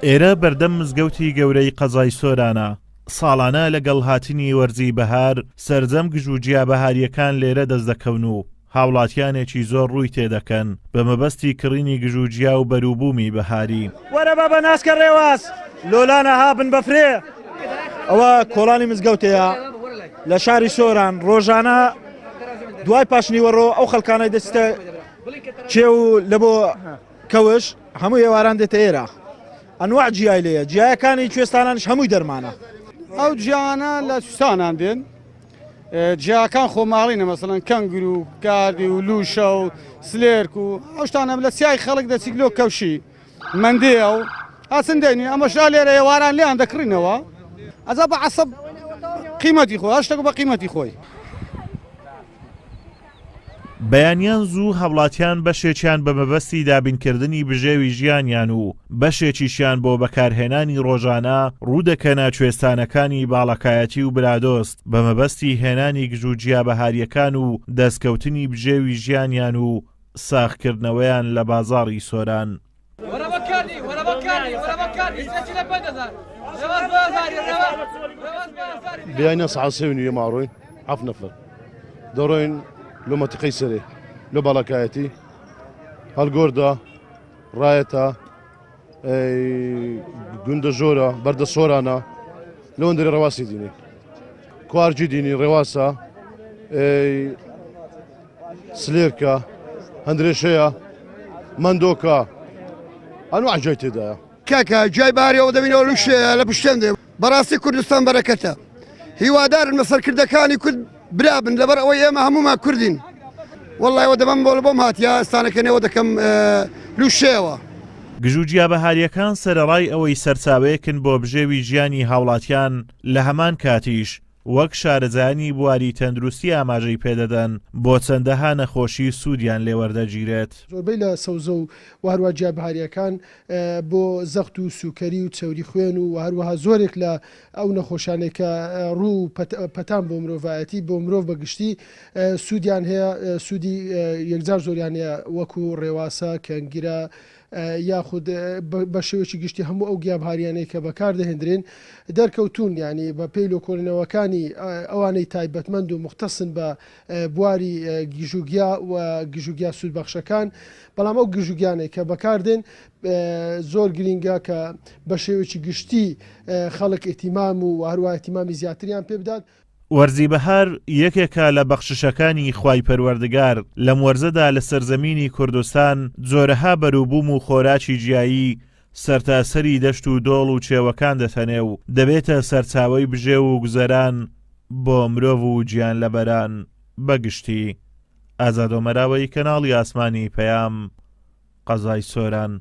ئێرە بەردەم مزگەوتی گەورەی قەزای سۆرانە. ساڵانە لەگەڵ هاتنی وەرزی بەهار سەرجەم گژوجیا بەهاریەکان لێرە دەست دەکەون و هاوڵاتیانێکی زۆر ڕووی تێدەکەن بە مەبەستی کڕینی گژوجیا و بەرووبوومی بەهاری. وەرە بە ناسکە ڕێواز لۆلانە هابن بەفرێ. ئەوە کۆڵانی مزگەوتەیە لە شاری سۆران ڕۆژانە دوای پاشنیوەڕۆ ئەو خەڵکانەی دەستە کێ و لە بۆ کەوش هەموو ئێواران دێتە ئێرە. ئەنواع جیای لەیە جیایەکانی کوێستانانش هەمووی دەرمانە. ئەو جیانە لە سوستانان دێن جیاکان خۆماڵینە مەسەڵەن کەنگر و کاردی و لوشە و سلێرک و ئەو شتانە لە سیای خەڵک دەچیکلۆ کەوشی مندێە و هەچن دێنی ئەمەشا لێرە ئێواران لێیان دەکڕینەوە ئەزا بە عەسەب قیمەتی خۆی هەشتێک بە قیمەتی خۆی. بەیانیان زوو هەوڵاتیان بەشێکیان بە مەبەستی دابینکردنی بژێوی ژیانیان و بەشێکیشیان بۆ بەکارهێنانی ڕۆژانە ڕوودەکەنە کوێستانەکانی باڵەکایەتی و برادۆست بە مەبەستی هێنانی گژوجیا بەهاریەکان و دەستکەوتنی بژێوی ژیانیان و ساختکردنەوەیان لە بازاڕی سۆران. بیاینە سعاسێونی ماڕۆین حەف نەفەر دەڕۆین لۆ مەتیقەی سەرێ لۆ باڵەکایەتی هەڵگۆردا ڕایەتە گوندە ژۆرە بەردە سۆرانە لەوەندەری ڕەواسی دینی کوارجی دینی ڕێواسە سلێرکە هەندرێشەیە مندۆکە ئەنواع جای تێدایە. کاکە جای باریەوە دەبینەوە لوشەیە لە پشتێن دێ بەڕاستی کوردستان بەرەکەتە هیوادارن مەسەرکردەکانی کورد برابن لەبەر ئەوەی ئێمە هەمومان کوردین وەڵڵای ئەوە دەبم بۆم هاتیە ئێستانەکەنەوە دەکەم لوشەیەوە. گژوجیا بەهاریەکان سەرەڕای ئەوەی سەرچاوەیەکن بۆ بژێوی ژیانی هاوڵاتیان لە هەمان کاتیش وەک شارەزانی بواری تەندروستی ئاماژەی پێدەدەن بۆ چەندەها نەخۆشی سوودیان لێوەردەگیرێت. زۆربەی لە سەوزە و هەروە جیابهاریەکان بۆ زەخت و سوکەری و چەوری خوێن و هەروەها زۆرێک لە ئەو نەخۆشانێک کە ڕوو پەتان بۆ مرۆڤایەتی بۆ مرۆڤ بەگشتی سوودیان هەیە سوودی یەکجار زۆریان هەیە وەکو ڕێواسە کەنگرە یاخود بە شێوەیەکی گشتی هەموو ئەو گیابهاریانەی کە بەکار دەهێنرێن دەرکەوتون ینی بە پێی لۆکۆڵینەوەکانی ئەوانەی تایبەتمەند و مختصن بە بواری گژوگیا و گژوگیا سوودبەخشەکان بەڵام ئەو گژوگیانێک کە بەکاردێن زۆر گرینگە کە بە شێوەیەکی گشتی خەڵک ئێتیمام و هەروە ئێتیمامی زیاتریان پێ بدات. وەرزی بەهار یەکێکە لە بەخششەکانی خوای پەروەردگار لەم وەرزەدا لە سەرزەمینی کوردستان جۆرەها بەرووبووم و خۆراکی جیایی سەرتاسەری دەشت و دۆڵ و چێوەکان دەتەنێ و دەبێتە سەرچاوەی بژێ و گوزەران بۆ مرۆڤ و گیان لەبەران بەگشتی. ئازادۆمەراوەی کەناڵی ئاسمانی پەیام قەزای سۆران.